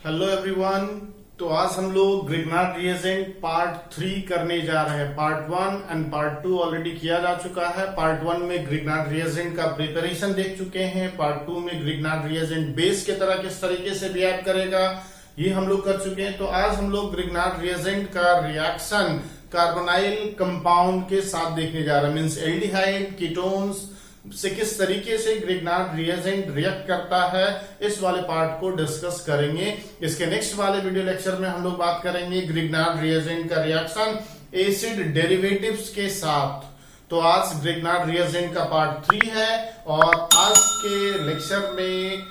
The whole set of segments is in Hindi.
Hello everyone. तो आज हम लोग ग्रिग्नार्ड रिएजेंट पार्ट 3 करने जा रहे हैं। पार्ट 1 एंड पार्ट 2 ऑलरेडी किया जा चुका है। पार्ट 1 में ग्रिग्नार्ड रिएजेंट का प्रिपरेशन देख चुके हैं। पार्ट 2 में ग्रिग्नार्ड रिएजेंट बेस के तरह किस तरीके से बिहेव करेगा ये हम लोग कर चुके हैं। तो आज हम लोग ग्रिग्नार्ड रिएजेंट का रिएक्शन कार्बोनाइल कंपाउंड के साथ देखने जा रहे हैं। मींस एल्डिहाइड कीटोन्स से किस तरीके से ग्रिग्नार्ड रिएजेंट रिएक्ट करता है, इस वाले पार्ट को डिस्कस करेंगे। इसके नेक्स्ट वाले वीडियो लेक्चर में हम लोग बात करेंगे ग्रिग्नार्ड रिएजेंट का रिएक्शन एसिड डेरिवेटिव्स के साथ। तो आज ग्रिग्नार्ड रिएजेंट का पार्ट 3 है और आज के लेक्चर में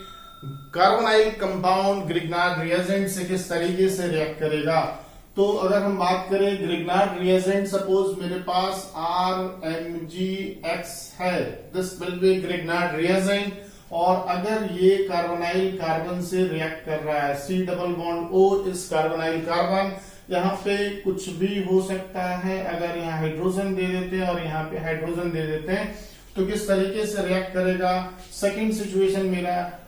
कार्बोनाइल कंपाउंड ग्रिग्नार्ड रिएजेंट से किस तरीके से रिएक्ट करेगा। तो अगर हम बात करें ग्रिग्नार्ड रिएजेंट, सपोज मेरे पास RMgX है, this will be Grignard reagent. और अगर ये कार्बोनाइल कार्बन से रिएक्ट कर रहा है, C डबल बॉन्ड O इस कार्बोनाइल कार्बन, यहाँ पे कुछ भी हो सकता है। अगर यहाँ हाइड्रोजन दे देते हैं और यहाँ पे हाइड्रोजन दे देते हैं तो किस तरीके से रिएक्ट करेगा। सेकेंड सिचुएशन मेरा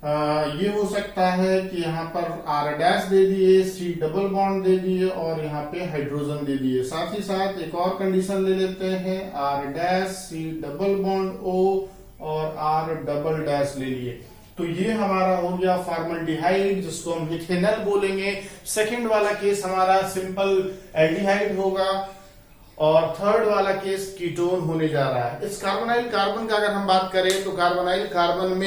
ये हो सकता है कि यहाँ पर R डैश दे दिए, C डबल बॉन्ड दे दिए और यहाँ पे हाइड्रोजन दे दिए। साथ ही साथ एक और कंडीशन ले लेते हैं, R dash C double bond O और R डबल डैश ले लिए। तो ये हमारा हो गया फॉर्मल्डिहाइड, जिसको हम इथेनॉल बोलेंगे। सेकंड वाला केस हमारा सिंपल एल्डिहाइड होगा और थर्ड वाला केस कीटोन होने जा रहा है। इस कार्बोनाइल कार्बन का अगर हम बात करें तो कार्बोनाइल कार्बन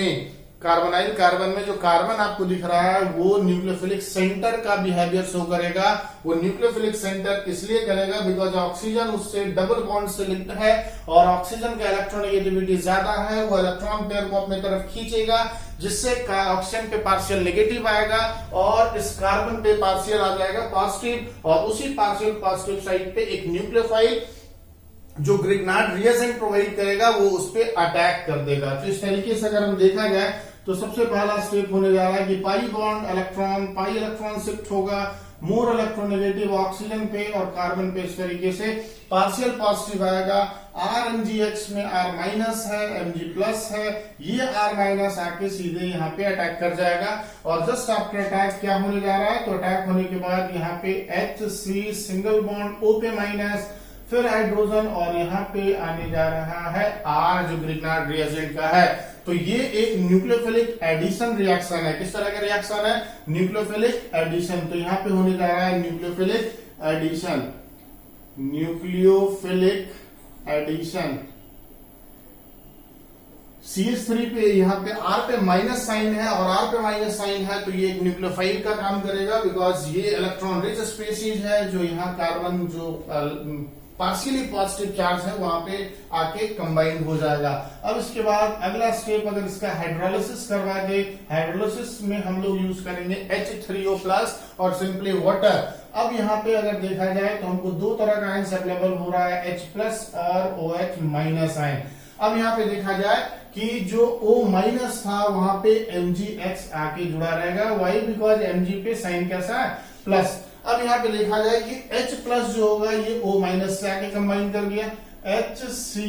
में जो कार्बन आपको दिख रहा है वो न्यूक्लियोफिलिक सेंटर का बिहेवियर शो करेगा। वो न्यूक्लियोफिलिक सेंटर इसलिए करेगा बिकॉज ऑक्सीजन उससे डबल बॉन्ड से लिंक्ड है और ऑक्सीजन का इलेक्ट्रोनेगेटिविटी ज्यादा है। वो इलेक्ट्रॉन पेयर को अपनी तरफ खींचेगा, जिससे ऑक्सीजन पे पार्शियल नेगेटिव आएगा और इस कार्बन पे पार्शियल आ जाएगा पॉजिटिव। और उसी पार्शियल पॉजिटिव साइड पे एक न्यूक्लियोफाइल जो ग्रिग्नार्ड रिएजेंट प्रोवाइड करेगा वो उस पे अटैक कर देगा। तो इस तरीके से अगर हम देखा जाए तो सबसे पहला स्टेप होने जा रहा है कि पाई इलेक्ट्रॉन शिफ्ट होगा मोर इलेक्ट्रोनेगेटिव ऑक्सीजन पे और कार्बन पे। इस तरीके से पार्शियल पॉजिटिव आएगा। RMgX में R माइनस है, Mg प्लस है, ये R माइनस आके सीधे यहाँ पे अटैक कर जाएगा। और जस्ट आफ्टर अटैक क्या होने जा रहा है, तो अटैक होने के बाद यहाँ पे HC सिंगल बॉन्ड O पे माइनस, फिर हाइड्रोजन और यहाँ पे आने जा रहा है R जो ग्रिग्नार्ड रिएजेंट का है। तो ये एक न्यूक्लियोफिलिक एडिशन रिएक्शन है। किस तरह का रिएक्शन है, न्यूक्लियोफिलिक एडिशन। तो यहाँ पे होने जा रहा है न्यूक्लियोफिलिक एडिशन। CH3 पे यहाँ पे R पे माइनस साइन है और R पे माइनस साइन है, तो ये एक न्यूक्लियोफाइल का काम करेगा बिकॉज ये इलेक्ट्रॉन रिच स्पीशीज है। जो यहाँ कार्बन जो पार्शियली पॉजिटिव चार्ज है वहां पे आके कंबाइंड हो जाएगा। अब इसके बाद अगला स्टेप अगर इसका हाइड्रोलिसिस करवा दे, हाइड्रोलिसिस में हम लोग यूज करेंगे H3O प्लस और सिंपली वाटर। अब यहाँ पे अगर देखा जाए तो हमको दो तरह का आयंस अवेलेबल हो रहा है, H प्लस और OH माइनस आयन। अब यहाँ पे देखा जाए कि जो O माइनस था वहां पे Mgx आके जुड़ा रहेगा। वाई बिकॉज Mg पे साइन कैसा है, प्लस। अब यहाँ पे देखा जाए कि H प्लस जो होगा ये O माइनस से आके कंबाइन कर गया, HC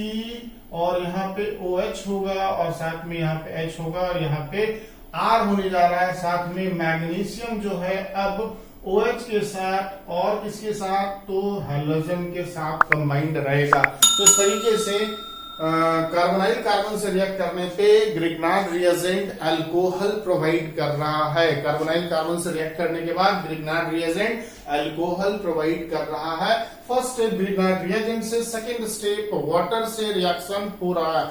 और यहाँ पे OH होगा और साथ में यहाँ पे H होगा और यहाँ पे R होने जा रहा है। साथ में मैग्नीशियम जो है अब OH के साथ और किसके साथ, तो हैलोजन के साथ कंबाइंड रहेगा। तो इस तरीके से कार्बोनाइल कार्बन से रिएक्ट करने पे ग्रिग्नार्ड रिएजेंट अल्कोहल प्रोवाइड कर रहा है। कार्बोनाइल कार्बन से रिएक्ट करने के बाद ग्रिग्नार्ड रिएजेंट अल्कोहल प्रोवाइड कर रहा है। फर्स्ट स्टेप ग्रिग्नार्ड रिएजेंट से, सेकेंड स्टेप वाटर से रिएक्शन हो रहा है।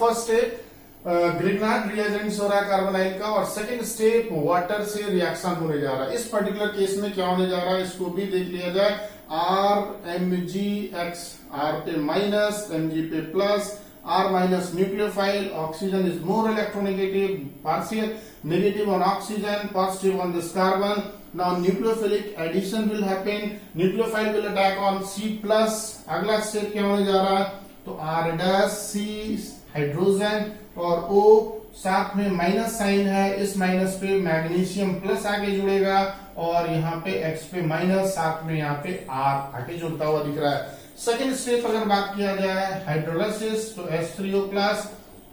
फर्स्ट स्टेप ग्रिग्नार्ड रिएजेंट हो रहा है कार्बोनाइल का और सेकेंड स्टेप वाटर से रिएक्शन होने जा रहा है। इस पर्टिकुलर केस में क्या होने जा रहा है इसको भी देख लिया जाए। RMgX R पे माइनस, Mg पे plus, R minus nucleophile, oxygen is more electronegative, partial negative on oxygen, positive on this carbon. Now nucleophilic addition will happen, nucleophile will attack on C plus. अगला स्टेप क्या होने जा रहा है, तो R डैश C हाइड्रोजन और O साथ में माइनस साइन है, इस माइनस पे मैग्नीशियम प्लस आके जुड़ेगा और यहाँ पे X पे माइनस, साथ में यहाँ पे R आके जुड़ता हुआ दिख रहा है। सेकेंड स्टेप अगर बात किया जाए हाइड्रोलिसिस, तो H3O plus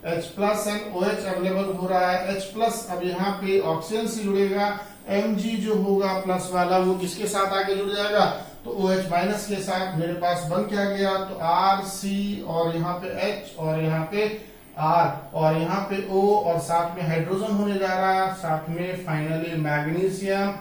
H plus and OH available हो रहा है। H प्लस अब यहाँ पे ऑक्सीजन से जुड़ेगा, Mg जो होगा प्लस वाला वो किसके साथ आके जुड़ जाएगा, तो OH माइनस के साथ। मेरे पास बन क्या गया, तो RC और यहाँ पे H और यहाँ पे R और यहाँ पे O और साथ में हाइड्रोजन होने जा रहा है, साथ में फाइनली मैग्नीशियम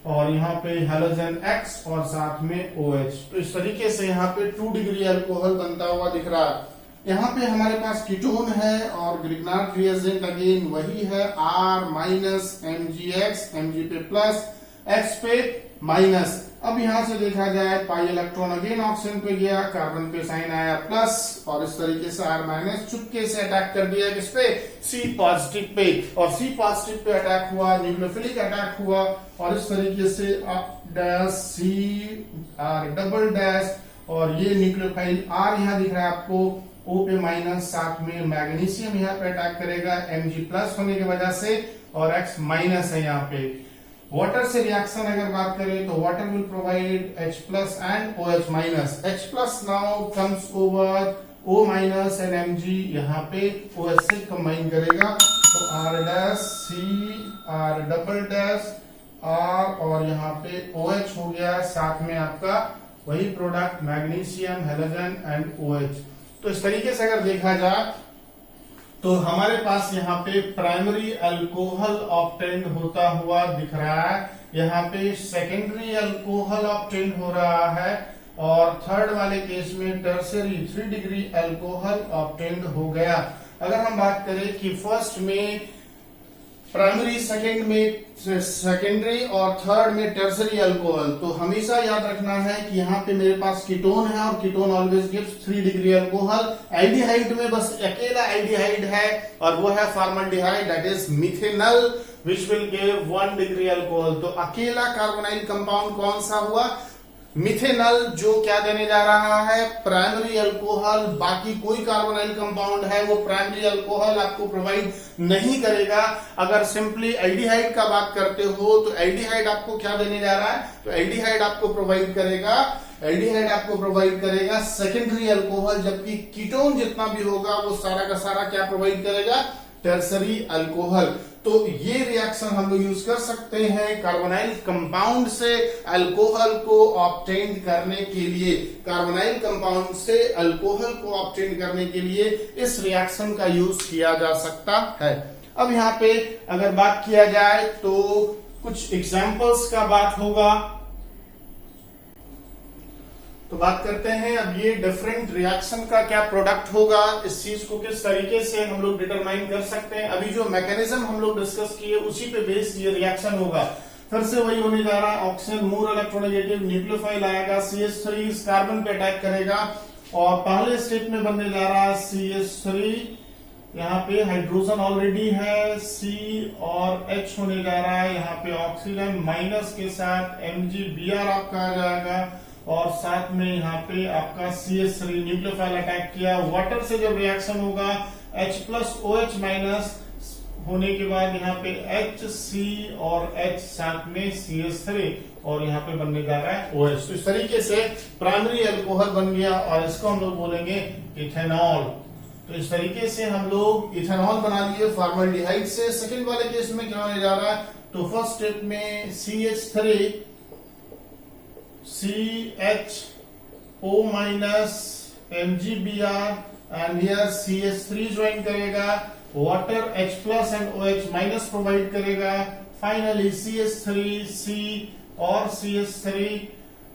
और यहाँ पे हेलोजन X और साथ में OH। तो इस तरीके से यहाँ पे 2 डिग्री अल्कोहल बनता हुआ दिख रहा है। यहाँ पे हमारे पास कीटोन है और ग्रिग्नार्ड रिएजेंट अगेन वही है, R माइनस MgX, Mg पे प्लस, X पे माइनस। अब यहां से देखा जाए पाई इलेक्ट्रॉन अगेन ऑक्सीजन पे गया, कार्बन पे साइन आया प्लस और इस तरीके से R माइनस चुपके से अटैक कर दिया किस पे, C पॉजिटिव पे, और C पॉजिटिव पे अटैक हुआ, न्यूक्लियोफिलिक अटैक हुआ और इस तरीके से डैश C डबल डैश और ये न्यूक्लियोफाइल R यहाँ दिख रहा है आपको, O पे माइनस, साथ में मैग्नीशियम यहाँ पे अटैक करेगा Mg प्लस होने की वजह से और X माइनस है यहाँ पे। वाटर से रिएक्शन अगर बात करें तो water will provide H plus and OH minus. H plus now comes over O minus and Mg, यहाँ पे OH से कंबाइन करेगा तो R dash C R double dash R और यहाँ पे OH हो गया, साथ में आपका वही product magnesium, halogen and OH। तो इस तरीके से अगर देखा जाए तो हमारे पास यहाँ पे प्राइमरी अल्कोहल ऑब्टेन्ड होता हुआ दिख रहा है, यहाँ पे सेकेंडरी अल्कोहल ऑब्टेन्ड हो रहा है और थर्ड वाले केस में टर्सरी 3 डिग्री अल्कोहल ऑब्टेन्ड हो गया। अगर हम बात करें कि फर्स्ट में प्राइमरी, सेकेंड में सेकेंडरी और थर्ड में टर्सरी अल्कोहल, तो हमेशा याद रखना है कि यहाँ पे मेरे पास कीटोन है और ketone always gives 3 degree alcohol. Aldehyde में बस अकेला एल्डिहाइड है और वो है formaldehyde, that is methanol which will give 1 degree alcohol. तो अकेला कार्बोनाइल कंपाउंड कौन सा हुआ, मिथेनॉल, जो क्या देने जा रहा है, प्राइमरी अल्कोहल। बाकी कोई कार्बोनाइल कंपाउंड है वो प्राइमरी अल्कोहल आपको प्रोवाइड नहीं करेगा। अगर सिंपली एल्डिहाइड का बात करते हो तो एल्डिहाइड आपको क्या देने जा रहा है, तो एल्डिहाइड आपको प्रोवाइड करेगा सेकेंडरी अल्कोहल, जबकि कीटोन जितना भी होगा वो सारा का सारा क्या प्रोवाइड करेगा, टर्सरी अल्कोहल। तो ये रिएक्शन हम लोग यूज कर सकते हैं कार्बोनाइल कंपाउंड से अल्कोहल को ऑब्टेन करने के लिए, कार्बोनाइल कंपाउंड से अल्कोहल को ऑब्टेन करने के लिए इस रिएक्शन का यूज किया जा सकता है। अब यहाँ पे अगर बात किया जाए तो कुछ एग्जाम्पल्स का बात होगा, तो बात करते हैं अब ये डिफरेंट रिएक्शन का क्या प्रोडक्ट होगा, इस चीज को किस तरीके से हम लोग डिटरमाइन कर सकते हैं। अभी जो मैकेनिज्म हम लोग डिस्कस किए उसी पे बेस्ड ये रिएक्शन होगा। फिर से वही होने जा रहा है, ऑक्सीजन मोर इलेक्ट्रोनेगेटिव, न्यूक्लियोफाइल आएगा, CH3 इस कार्बन पे अटैक करेगा और पहले स्टेप में बनने जा रहा है CH3, यहाँ पे हाइड्रोजन ऑलरेडी है, C और H होने जा रहा है, यहाँ पे ऑक्सीजन माइनस के साथ MgBr आपका आ जाएगा और साथ में यहाँ पे आपका CH3 न्यूक्लियोफाइल अटैक किया। वाटर से जब रिएक्शन होगा H प्लस OH माइनस होने के बाद यहाँ पे HC और H साथ में CH3 और यहाँ पे बनने जा रहा है OH। तो इस तरीके से प्राइमरी अल्कोहल बन गया और इसको हम लोग बोलेंगे इथेनॉल। तो इस तरीके से हम लोग इथेनॉल बना लिए फॉर्मल्डिहाइड से। सेकेंड वाले केस में क्या होने जा रहा है, तो फर्स्ट स्टेप में CH3 CHO minus MgBr and here CH3 join करेगा, water H plus and OH minus provide करेगा, फाइनली CH3C और CH3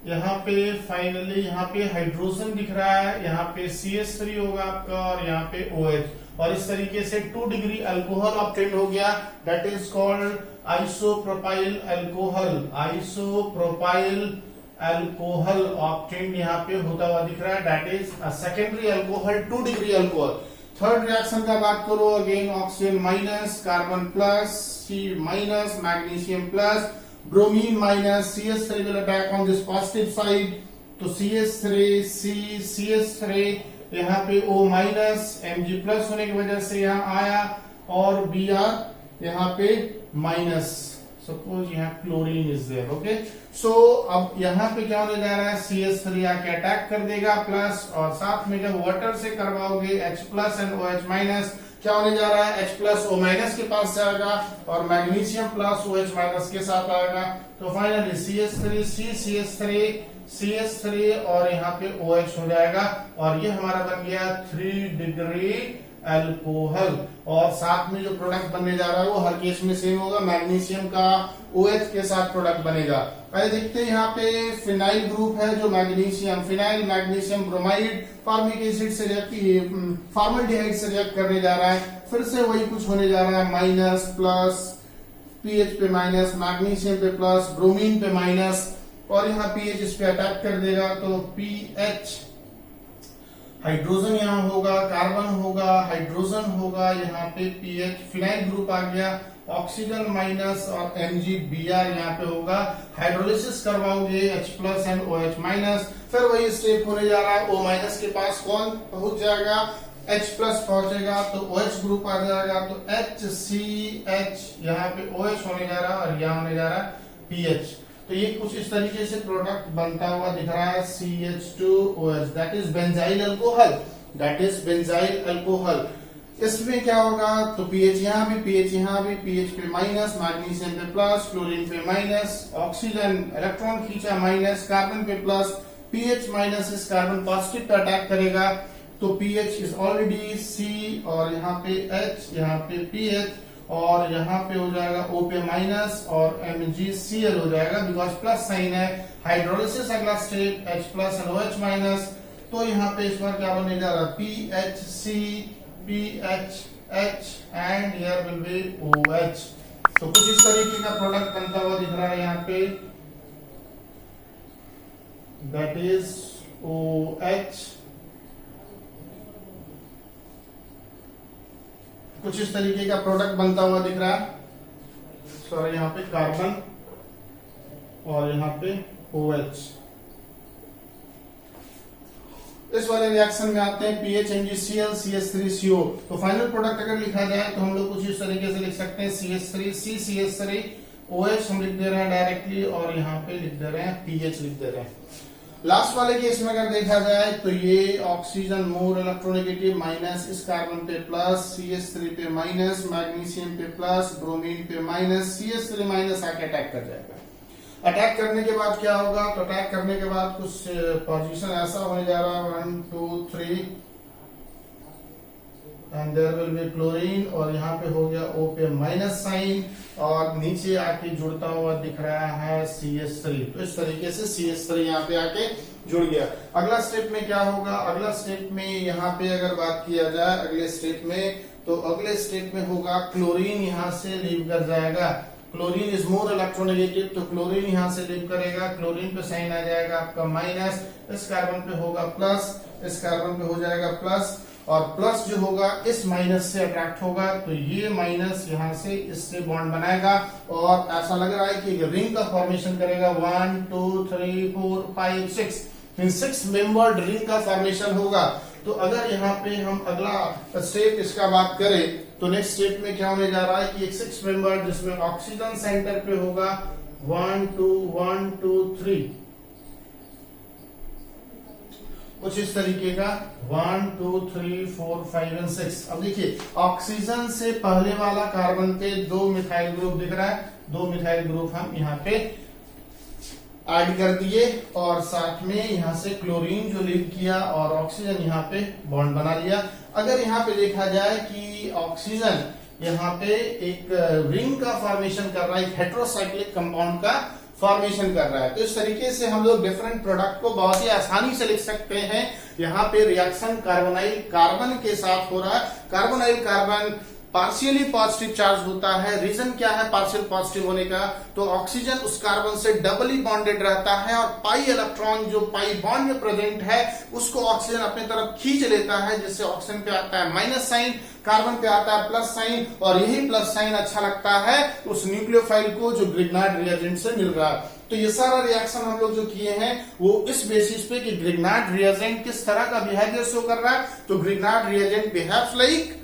यहाँ पे फाइनली यहाँ पे हाइड्रोजन दिख रहा है, यहाँ पे CH3 होगा आपका और यहाँ पे OH और इस तरीके से 2 डिग्री अल्कोहल ऑब्टेन हो गया, that is called isopropyl alcohol. Isopropyl alcohol obtain यहाँ पे होता हुआ दिख रहा है, that is a secondary alcohol, 2 degree alcohol. Third reaction का बात करो, again oxygen minus, carbon plus, C minus, magnesium plus, bromine minus, CH3 will attack on this positive side, तो CH3C, CH3 यहाँ पे O माइनस, Mg प्लस होने की वजह से यहाँ आया और Br यहाँ पे माइनस, सपोज यहाँ क्लोरीन इज देयर, ओके। सो अब यहाँ पे क्या होने जा रहा है, CH3 आके अटैक कर देगा प्लस और साथ में जब वाटर से करवाओगे H plus and OH minus क्या होने जा रहा है, H प्लस O माइनस के पास जाएगा और मैग्नीशियम प्लस OH माइनस के साथ आएगा। तो फाइनली CH3 CH3 और यहाँ पे OH हो जाएगा और ये हमारा बन गया 3 डिग्री अल्कोहल। और साथ में जो प्रोडक्ट बनने जा रहा है वो हर केस में सेम होगा, मैग्नीशियम का OH के साथ प्रोडक्ट बनेगा। पहले देखते हैं यहाँ पे फिनाइल ग्रुप है जो magnesium, phenyl magnesium bromide formic acid से फॉर्मल्डिहाइड से रिएक्ट करने जा रहा है। फिर से वही कुछ होने जा रहा है, माइनस प्लस, पीएच पे माइनस, मैग्नीशियम पे प्लस, ब्रोमीन पे माइनस और यहाँ पीएच इस पे अटैक कर देगा तो पीएच, हाइड्रोजन यहाँ होगा, कार्बन होगा, हाइड्रोजन होगा, यहाँ पे पीएच फिनाइल ग्रुप आ गया, ऑक्सीजन माइनस और MgBr यहाँ पे होगा। हाइड्रोलिसिस करवाओगे H plus and OH minus, फिर वही स्टेप होने जा रहा है, O माइनस के पास कौन पहुंच जाएगा, H प्लस पहुंचेगा तो OH ग्रुप आ जाएगा तो HCH, यहाँ पे OH होने जा रहा है और यहाँ होने जा रहा है pH। तो ये कुछ इस तरीके से प्रोडक्ट बनता हुआ दिख रहा है CH2OH, that is benzyl alcohol. इसमें क्या होगा तो पीएच यहाँ भी, पीएच पे माइनस, मैग्नीशियम पे प्लस, क्लोरीन पे माइनस, ऑक्सीजन इलेक्ट्रॉन खींचा माइनस, कार्बन पे प्लस, पीएच माइनस इस कार्बन पॉजिटिव पे अटैक करेगा तो पीएच इज ऑलरेडी C और यहाँ पे H, यहाँ पे पीएच और यहाँ पे हो जाएगा O पे माइनस और MgCl हो जाएगा बिकॉज प्लस साइन है। हाइड्रोलिसिस अगला step H plus and OH minus, तो यहाँ पे इस बार क्या बनने जा रहा है PHC, PHH and here will be OH। तो कुछ इस तरीके का प्रोडक्ट बनता हुआ दिख रहा है यहाँ पे, दैट इज OH। कुछ इस तरीके का प्रोडक्ट बनता हुआ दिख रहा है, सॉरी यहाँ पे कार्बन और यहाँ पे OH। इस वाले रिएक्शन में आते हैं पीएच MgCl CH3CO। तो फाइनल प्रोडक्ट अगर लिखा जाए तो हम लोग कुछ इस तरीके से लिख सकते हैं CH3 OH हम लिख दे रहे हैं डायरेक्टली और यहाँ पे लिख दे रहे हैं पीएच लिख दे रहे हैं। लास्ट वाले केस में अगर देखा जाए तो ये ऑक्सीजन मोर इलेक्ट्रोनेगेटिव माइनस, इस कार्बन पे प्लस, CH3 पे माइनस, मैग्नीशियम पे प्लस, ब्रोमीन पे माइनस, CH3 माइनस आके अटैक कर जाएगा। अटैक करने के बाद क्या होगा तो अटैक करने के बाद कुछ पोजीशन ऐसा होने जा रहा है 1 2 3 and there will be chlorine और यहाँ पे हो गया O पे माइनस साइन और नीचे आके जुड़ता हुआ दिख रहा है CH3। तो इस तरीके से CH3 यहाँ पे आके जुड़ गया। अगला स्टेप में क्या होगा, अगला स्टेप में यहाँ पे अगर बात किया जाए अगले स्टेप में तो अगले स्टेप में होगा क्लोरीन यहाँ से लीव कर जाएगा। क्लोरीन इज मोर इलेक्ट्रोनेगेटिव तो क्लोरीन यहाँ से लीव करेगा, क्लोरीन पे साइन आ जाएगा आपका माइनस, इस कार्बन पे होगा प्लस, इस कार्बन पे हो जाएगा प्लस और प्लस जो होगा इस माइनस से अट्रैक्ट होगा तो ये माइनस यहाँ से इससे बॉन्ड बनाएगा और ऐसा लग रहा है कि रिंग का फॉर्मेशन करेगा 1 2 3 4 5 6 इन 6 मेंबर्ड रिंग का फॉर्मेशन होगा। तो अगर यहाँ पे हम अगला स्टेप इसका बात करें तो नेक्स्ट स्टेप में क्या होने जा रहा है कि एक 6 मेंबर जिसमें ऑक्सीजन सेंटर पे होगा 1 2 1 2 3 कुछ इस तरीके का 1 2 3 4 5 एंड 6। अब देखिए ऑक्सीजन से पहले वाला कार्बन पे 2 मिथाइल ग्रुप दिख रहा है, 2 मिथाइल ग्रुप हम यहाँ पे ऐड कर दिए और साथ में यहाँ से क्लोरीन जो लीव किया और ऑक्सीजन यहाँ पे बॉन्ड बना लिया। अगर यहाँ पे देखा जाए कि ऑक्सीजन यहाँ पे एक रिंग का फॉर्मेशन कर रहा है, एक हेटेरोसाइक्लिक कंपाउंड का फॉर्मेशन कर रहा है, तो इस तरीके से हम लोग डिफरेंट प्रोडक्ट को बहुत ही आसानी से लिख सकते हैं। यहाँ पे रिएक्शन कार्बोनाइल कार्बन के साथ हो रहा है, carbonyl carbon partially positive charge होता है। रीजन क्या है पार्शियल पॉजिटिव होने का, तो ऑक्सीजन उस कार्बन से डबली बॉन्डेड रहता है और पाई इलेक्ट्रॉन जो पाई बॉन्ड में प्रेजेंट है उसको ऑक्सीजन अपनी तरफ खींच लेता है, जिससे ऑक्सीजन पे आता है माइनस साइन, कार्बन पे आता है प्लस साइन और यही प्लस साइन अच्छा लगता है उस न्यूक्लियोफाइल को जो ग्रिग्नार्ड रिएजेंट से मिल रहा है। तो ये सारा रिएक्शन हम लोग जो किए हैं वो इस बेसिस पे कि ग्रिग्नार्ड रिएजेंट किस तरह का बिहेवियर शो कर रहा है, तो Grignard reagent behaves like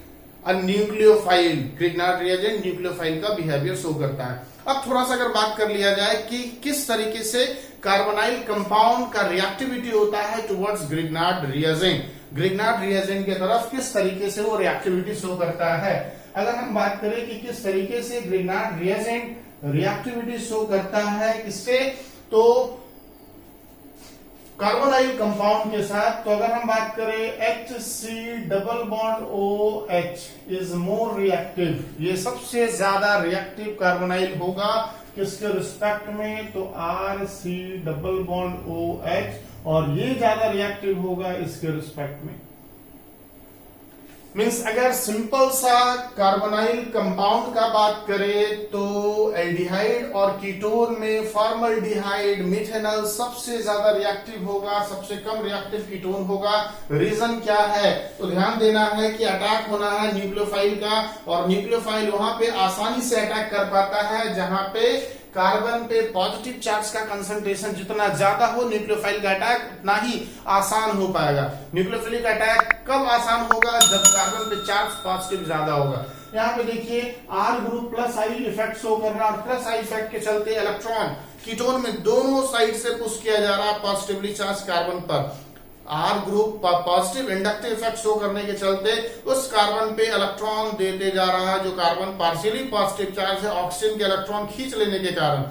nucleophile, Grignard reagent nucleophile का बिहेवियर शो करता है। अब थोड़ा सा अगर बात कर लिया जाए कि किस तरीके से कार्बोनाइल कंपाउंड का रिएक्टिविटी होता है towards Grignard reagent, Grignard reagent की तरफ किस तरीके से वो रिएक्टिविटी शो करता है। अगर हम बात करें कि किस तरीके से ग्रिग्नार्ड रिएजेंट रिएक्टिविटी शो करता है किससे, तो कार्बोनाइल कंपाउंड के साथ, तो अगर हम बात करें HC double bond OH is more reactive, ये सबसे ज्यादा रिएक्टिव कार्बोनाइल होगा किसके रिस्पेक्ट में, तो RC डबल बॉन्ड OH, और ये ज्यादा रिएक्टिव होगा इसके रिस्पेक्ट में। मीन्स अगर सिंपल सा कार्बोनाइल कंपाउंड का बात करें तो एल्डिहाइड और कीटोन में फॉर्मल्डिहाइड, मिथेनॉल सबसे ज्यादा रिएक्टिव होगा, सबसे कम रिएक्टिव कीटोन होगा। रीजन क्या है, तो ध्यान देना है कि अटैक होना है न्यूक्लियोफाइल का, और न्यूक्लियोफाइल वहां पे आसानी से अटैक कर पाता है जहां पे कार्बन पे पॉजिटिव चार्ज का कंसंट्रेशन जितना ज्यादा हो, न्यूक्लियोफाइल का अटैक उतना ही आसान हो पाएगा। न्यूक्लियोफिलिक अटैक कब आसान होगा, जब कार्बन पे चार्ज पॉजिटिव ज्यादा होगा। यहाँ पे देखिए R group plus I effect show कर रहा है, और प्लस आई इफेक्ट के चलते इलेक्ट्रॉन कीटोन में दोनों साइड से पुश किया जा रहा है पॉजिटिवली चार्ज कार्बन पर। R group positive inductive effect show करने के चलते उस कार्बन पे इलेक्ट्रॉन देते जा रहा है जो कार्बन पार्शियली पॉजिटिव चार्ज है, ऑक्सीजन के इलेक्ट्रॉन खींच लेने के कारण।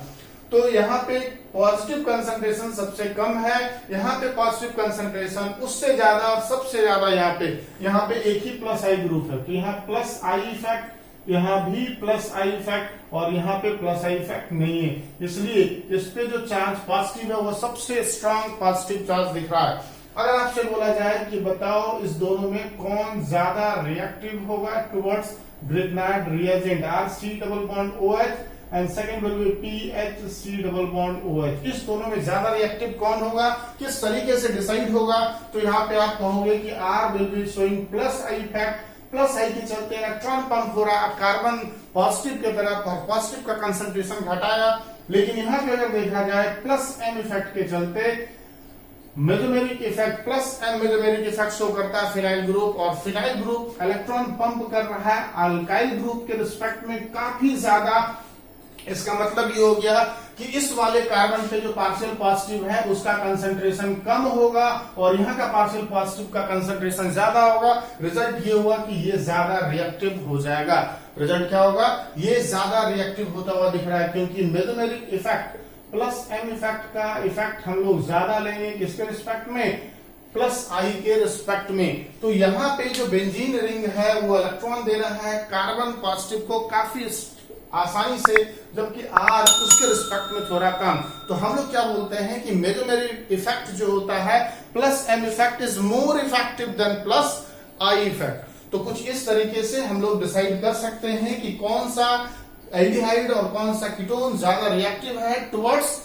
तो यहाँ पे पॉजिटिव कंसंट्रेशन सबसे कम है, यहाँ पे पॉजिटिव कंसंट्रेशन उससे ज्यादा, सबसे ज्यादा यहाँ पे एक ही प्लस आई ग्रुप है, तो यहाँ प्लस आई इफेक्ट, यहाँ भी प्लस आई इफेक्ट, और यहाँ पे प्लस आई इफेक्ट नहीं है, इसलिए इस पे जो चार्ज पॉजिटिव है वो सबसे स्ट्रॉन्ग पॉजिटिव चार्ज दिख रहा है। अगर आपसे बोला जाए कि बताओ इस दोनों में कौन ज्यादा रिएक्टिव होगा towards Grignard reagent, RC double bond OH and second will be PHC double bond OH, इस दोनों में ज्यादा रिएक्टिव कौन होगा, किस तरीके से डिसाइड होगा, तो यहाँ पे आप कहोगे कि R will be showing plus I effect, plus I के चलते इलेक्ट्रॉन पंप हो रहा, कार्बन पॉजिटिव की तरफ और पॉजिटिव का कंसंट्रेशन घटाया। लेकिन यहाँ पे अगर देखा जाए प्लस M इफेक्ट के चलते mesomeric effect, plus M mesomeric effect show करता है फिनाइल ग्रुप, और फिनाइल ग्रुप इलेक्ट्रॉन पंप कर रहा है अल्काइल ग्रुप के रिस्पेक्ट में काफी ज्यादा। इसका मतलब ये हो गया कि इस वाले कार्बन पे जो पार्शियल पॉजिटिव है उसका कंसंट्रेशन कम होगा, और यहाँ का पार्शियल पॉजिटिव का कंसंट्रेशन ज्यादा होगा। रिजल्ट ये हुआ कि ये ज्यादा रिएक्टिव हो जाएगा। रिजल्ट क्या होगा, ये ज्यादा रिएक्टिव होता हुआ दिख रहा है, क्योंकि mesomeric effect plus M effect का इफेक्ट हम लोग ज्यादा लेंगे किसके रिस्पेक्ट में, प्लस आई के रिस्पेक्ट में। तो यहाँ पे जो बेंजीन रिंग है वो इलेक्ट्रॉन दे रहा है कार्बन पॉजिटिव को काफी आसानी से, जबकि R उसके रिस्पेक्ट में थोड़ा कम। तो हम लोग क्या बोलते हैं कि मेसोमेरिक इफेक्ट जो होता है plus M effect is more effective than plus I effect. तो कुछ इस तरीके से हम लोग डिसाइड कर सकते हैं कि कौन सा एल्डिहाइड और कौन सा कीटोन ज्यादा रिएक्टिव है टुवर्ड्स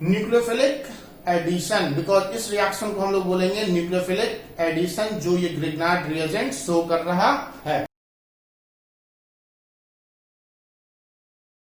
न्यूक्लियोफिलिक एडिशन, बिकॉज इस रिएक्शन को हम लोग बोलेंगे न्यूक्लियोफिलिक एडिशन, जो ये ग्रिग्नार्ड रिएजेंट शो कर रहा है।